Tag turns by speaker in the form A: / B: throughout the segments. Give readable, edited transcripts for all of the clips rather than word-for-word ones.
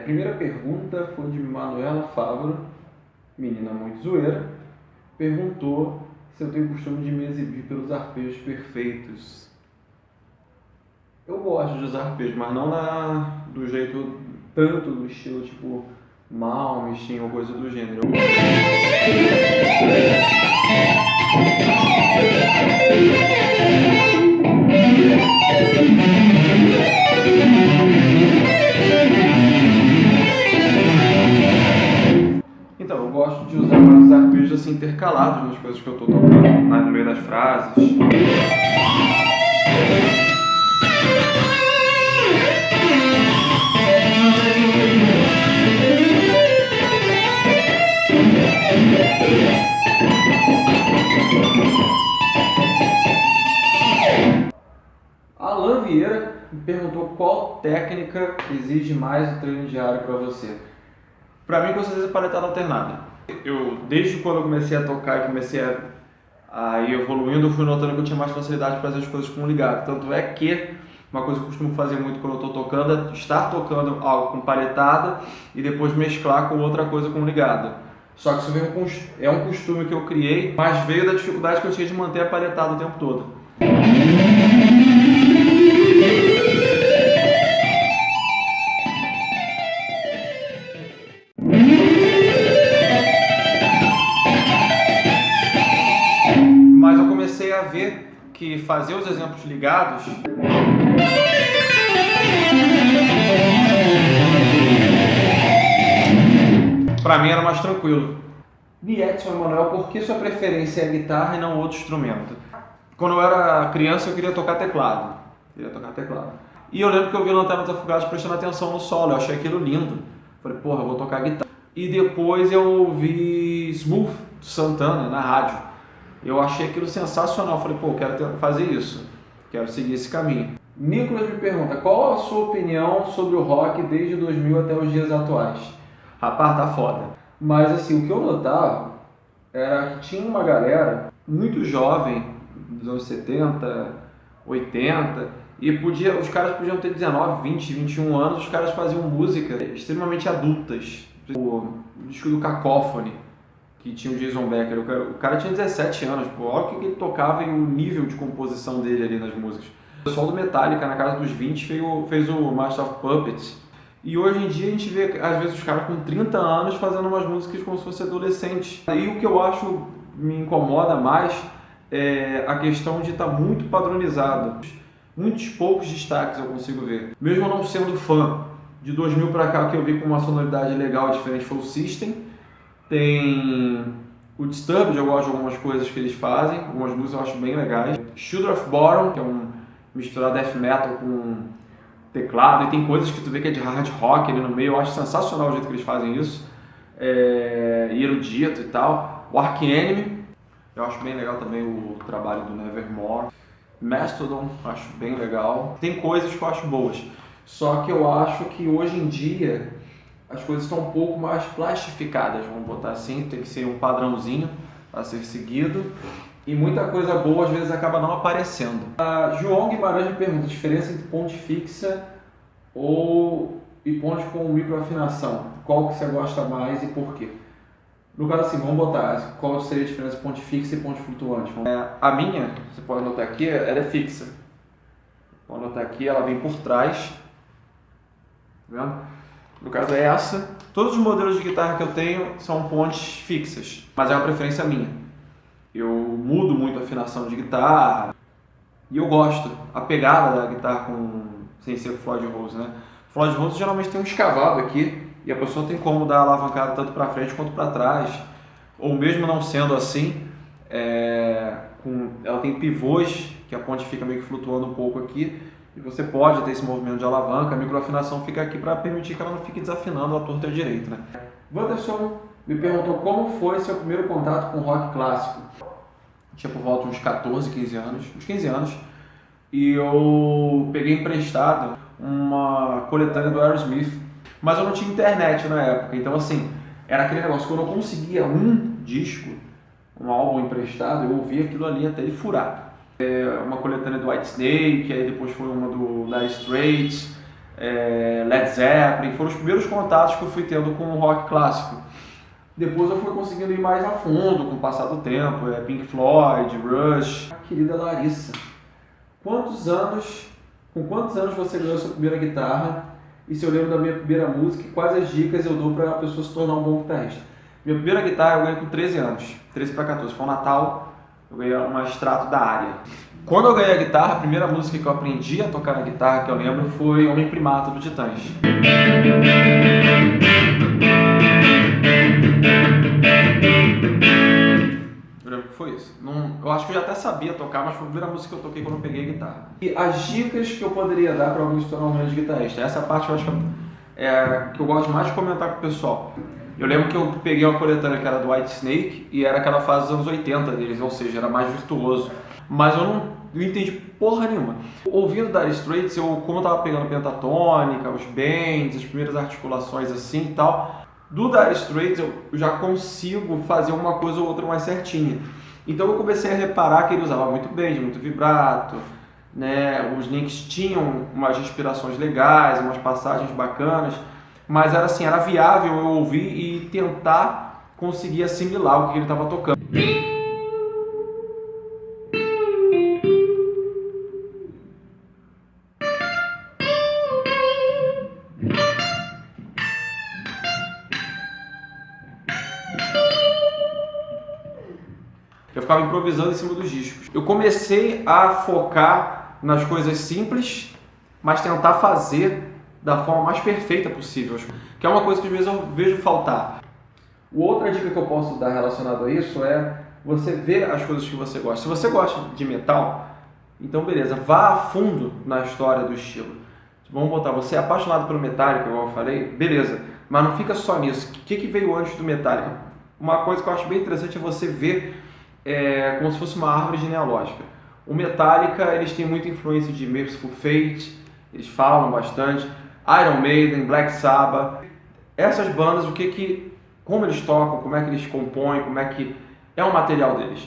A: Primeira pergunta foi de Manuela Fávaro, menina muito zoeira, perguntou se eu tenho costume de me exibir pelos arpejos perfeitos. Eu gosto de usar arpejos, mas não do jeito, tanto do estilo tipo Malmsteen ou coisa do gênero. Então, eu gosto de usar vários arpejos assim intercalados nas coisas que eu estou tocando, no meio das frases. Alan Vieira me perguntou qual técnica exige mais o treino diário para você. Para mim, com certeza, é paletada alternada. Desde quando eu comecei a tocar e comecei a ir evoluindo, eu fui notando que eu tinha mais facilidade para fazer as coisas com ligado. Tanto é que uma coisa que eu costumo fazer muito quando eu estou tocando é estar tocando algo com paletada e depois mesclar com outra coisa com ligado. Só que isso é um costume que eu criei, mas veio da dificuldade que eu tinha de manter a paletada o tempo todo. Mas eu comecei a ver que fazer os exemplos ligados para mim era mais tranquilo. Edson Emanuel, por que sua preferência é a guitarra e não outro instrumento? Quando eu era criança eu queria tocar teclado. E eu lembro que eu vi Lanternas Afogadas prestando atenção no solo, eu achei aquilo lindo. Falei, porra, eu vou tocar guitarra. E depois eu ouvi Smooth, do Santana, na rádio. Eu achei aquilo sensacional, falei, pô, quero fazer isso, quero seguir esse caminho. Nicolas me pergunta, qual a sua opinião sobre o rock desde 2000 até os dias atuais? Rapaz, tá foda. Mas assim, o que eu notava era que tinha uma galera muito jovem, dos anos 70, 80, e os caras podiam ter 19, 20, 21 anos, os caras faziam música extremamente adultas. O disco do Cacophony, que tinha o Jason Becker, o cara tinha 17 anos, pô, olha o que ele tocava e o nível de composição dele ali nas músicas. O pessoal do Metallica, na casa dos 20, fez o Master of Puppets. E hoje em dia a gente vê, às vezes, os caras com 30 anos fazendo umas músicas como se fossem adolescentes. E o que eu acho me incomoda mais é a questão de estar muito padronizado. Muitos poucos destaques eu consigo ver. Mesmo eu não sendo fã, de 2000 pra cá, o que eu vi com uma sonoridade legal e diferente foi o System. Tem o Disturbed, eu gosto de algumas coisas que eles fazem, algumas músicas eu acho bem legais. Children of Bottom, que é misturar death metal com teclado, e tem coisas que tu vê que é de hard rock ali no meio, eu acho sensacional o jeito que eles fazem isso. E erudito e tal. O Arch Enemy, eu acho bem legal também o trabalho do Nevermore. Mastodon, acho bem legal. Tem coisas que eu acho boas, só que eu acho que hoje em dia as coisas estão um pouco mais plastificadas, vamos botar assim, tem que ser um padrãozinho a ser seguido. E muita coisa boa às vezes acaba não aparecendo. João Guimarães me pergunta a diferença entre ponte fixa e ponte com microafinação. Qual que você gosta mais e por quê? No caso assim, vamos botar qual seria a diferença entre ponte fixa e ponte flutuante. A minha, você pode notar aqui, ela é fixa. Pode notar aqui, ela vem por trás. Tá vendo? No caso é essa. Todos os modelos de guitarra que eu tenho são pontes fixas, mas é uma preferência minha. Eu mudo muito a afinação de guitarra e eu gosto. A pegada da guitarra sem ser Floyd Rose, né? Floyd Rose geralmente tem um escavado aqui e a pessoa tem como dar alavancada tanto para frente quanto para trás. Ou mesmo não sendo assim, ela tem pivôs que a ponte fica meio que flutuando um pouco aqui. E você pode ter esse movimento de alavanca, a microafinação fica aqui para permitir que ela não fique desafinando a torta e a direita, né? Wanderson me perguntou como foi seu primeiro contato com rock clássico. Tinha por volta uns 14, 15 anos, uns 15 anos, e eu peguei emprestado uma coletânea do Aerosmith, mas eu não tinha internet na época, então assim, era aquele negócio, quando eu conseguia um disco, um álbum emprestado, eu ouvia aquilo ali até ele furar. Uma coletânea do Whitesnake, aí depois foi uma do Dire Straits, Led Zeppelin, foram os primeiros contatos que eu fui tendo com o rock clássico. Depois eu fui conseguindo ir mais a fundo com o passar do tempo, Pink Floyd, Rush. Querida Larissa, com quantos anos você ganhou a sua primeira guitarra? E se eu lembro da minha primeira música, quais as dicas eu dou para a pessoa se tornar um bom guitarrista? Minha primeira guitarra eu ganhei com 13 anos, 13 para 14, foi um Natal, eu ganhei uma extrato da área. Quando eu ganhei a guitarra, a primeira música que eu aprendi a tocar na guitarra, que eu lembro, foi Homem Primata, do Titãs. Eu lembro que foi isso. Eu acho que eu já até sabia tocar, mas foi a primeira música que eu toquei quando eu peguei a guitarra. E as dicas que eu poderia dar para alguém se tornar um grande guitarrista, essa parte eu acho que é que eu gosto mais de comentar com o pessoal. Eu lembro que eu peguei uma coletânea que era do White Snake e era aquela fase dos anos 80 deles, ou seja, era mais virtuoso. Mas eu não entendi porra nenhuma. Ouvindo Dire Straits, como eu tava pegando pentatônica, os bends, as primeiras articulações assim e tal, do Dire Straits eu já consigo fazer uma coisa ou outra mais certinha. Então eu comecei a reparar que ele usava muito bend, muito vibrato, né? Os links tinham umas respirações legais, umas passagens bacanas, mas era assim, era viável eu ouvir e tentar conseguir assimilar o que ele estava tocando. Eu ficava improvisando em cima dos discos. Eu comecei a focar nas coisas simples, mas tentar fazer da forma mais perfeita possível, que é uma coisa que às vezes eu vejo faltar. Outra dica que eu posso dar relacionada a isso é você ver as coisas que você gosta. Se você gosta de metal, então beleza, vá a fundo na história do estilo. Vamos botar, você é apaixonado pelo Metallica, igual eu falei, beleza, mas não fica só nisso. O que veio antes do Metallica? Uma coisa que eu acho bem interessante é você ver como se fosse uma árvore genealógica. O Metallica, eles têm muita influência de Mercyful Fate, eles falam bastante, Iron Maiden, Black Sabbath. Essas bandas, como eles tocam, como é que eles compõem, como é que é o material deles.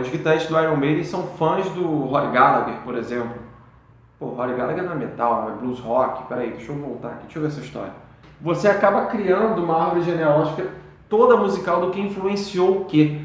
A: Os guitarristas do Iron Maiden são fãs do Rory Gallagher, por exemplo. Pô, Rory Gallagher não é metal, é blues rock. Peraí, deixa eu voltar aqui, deixa eu ver essa história. Você acaba criando uma árvore genealógica toda musical do que influenciou o quê.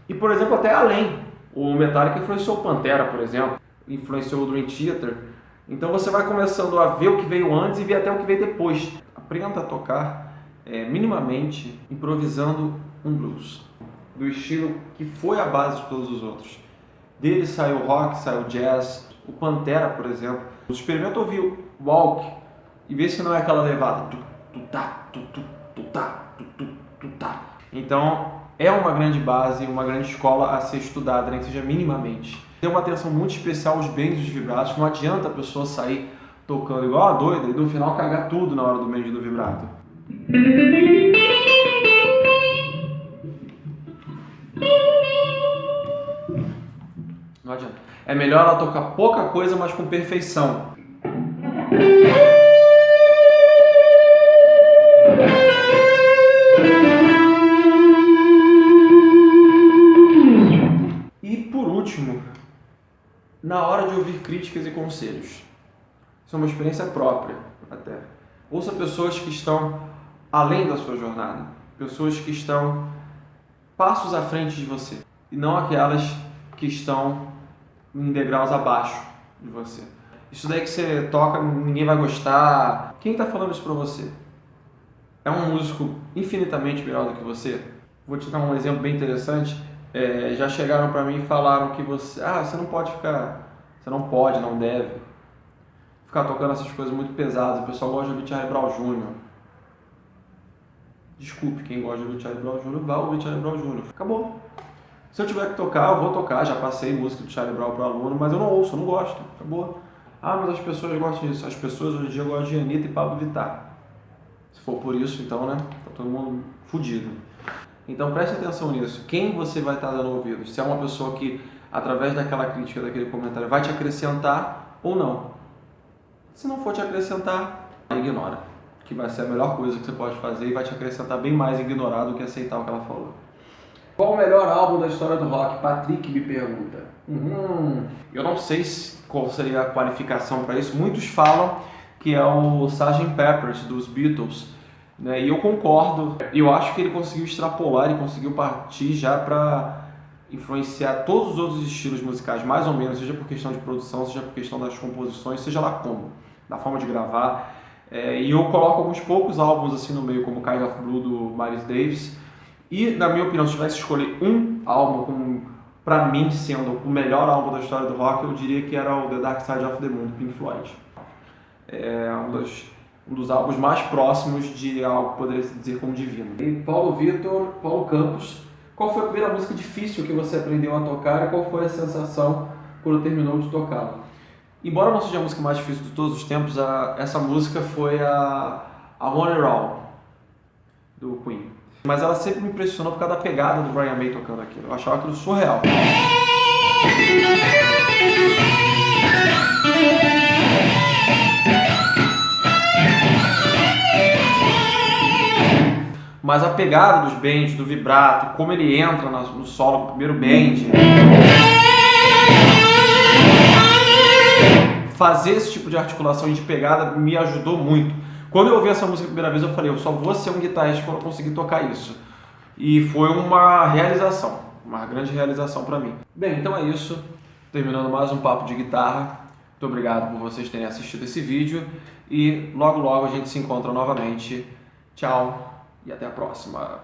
A: E, por exemplo, até além. O Metallica influenciou o Pantera, por exemplo. Influenciou o Dream Theater. Então você vai começando a ver o que veio antes e ver até o que veio depois. Aprenda a tocar minimamente improvisando um blues. Do estilo que foi a base de todos os outros. Dele saiu o rock, saiu o jazz. O Pantera, por exemplo. Experimenta ouvir o Walk e ver se não é aquela levada. Então, é uma grande base, uma grande escola a ser estudada, nem que seja minimamente. Tem uma atenção muito especial aos bends e os vibratos. Não adianta a pessoa sair tocando igual a doida e no final cagar tudo na hora do bend e do vibrato. Não adianta. É melhor ela tocar pouca coisa, mas com perfeição. Na hora de ouvir críticas e conselhos. Isso é uma experiência própria, até. Ouça pessoas que estão além da sua jornada. Pessoas que estão passos à frente de você. E não aquelas que estão em degraus abaixo de você. Isso daí que você toca, ninguém vai gostar. Quem está falando isso para você? É um músico infinitamente melhor do que você? Vou te dar um exemplo bem interessante. Já chegaram para mim e falaram que você não pode, não deve ficar tocando essas coisas muito pesadas. O pessoal gosta de ouvir Charlie Brown Jr. Desculpe quem gosta de ouvir Charlie Brown Jr., vai ouvir Charlie Brown Jr. Acabou. Se eu tiver que tocar, eu vou tocar. Já passei música do Charlie Brown para o aluno, mas eu não ouço, eu não gosto. Acabou. Mas as pessoas gostam disso. As pessoas hoje em dia gostam de Anitta e Pablo Vittar. Se for por isso, então, né? Tá todo mundo fudido. Então preste atenção nisso. Quem você vai estar dando ouvidos? Se é uma pessoa que, através daquela crítica, daquele comentário, vai te acrescentar ou não. Se não for te acrescentar, ignora. Que vai ser a melhor coisa que você pode fazer e vai te acrescentar bem mais ignorar do que aceitar o que ela falou. Qual o melhor álbum da história do rock? Patrick me pergunta. Eu não sei qual seria a qualificação para isso. Muitos falam que é o Sgt. Pepper's dos Beatles, né? E eu concordo, eu acho que ele conseguiu extrapolar, ele conseguiu partir já para influenciar todos os outros estilos musicais, mais ou menos, seja por questão de produção, seja por questão das composições, seja lá como, da forma de gravar. E eu coloco alguns poucos álbuns assim no meio, como Kind of Blue do Miles Davis. E, na minha opinião, se tivesse que escolher um álbum, para mim, sendo o melhor álbum da história do rock, eu diria que era o The Dark Side of the Moon, do Pink Floyd. É um dos álbuns mais próximos de algo que poderia se dizer como divino. E Paulo Vitor, Paulo Campos, qual foi a primeira música difícil que você aprendeu a tocar e qual foi a sensação quando terminou de tocá-la? Embora não seja a música mais difícil de todos os tempos, essa música foi a Want It All, do Queen. Mas ela sempre me impressionou por causa da pegada do Brian May tocando aquilo. Eu achava aquilo surreal. Mas a pegada dos bends, do vibrato, como ele entra no solo do primeiro bend, fazer esse tipo de articulação e de pegada me ajudou muito. Quando eu ouvi essa música a primeira vez, eu falei, eu só vou ser um guitarrista quando eu conseguir tocar isso. E foi uma realização, uma grande realização para mim. Bem, então é isso. Terminando mais um papo de guitarra. Muito obrigado por vocês terem assistido esse vídeo. E logo logo a gente se encontra novamente. Tchau e até a próxima.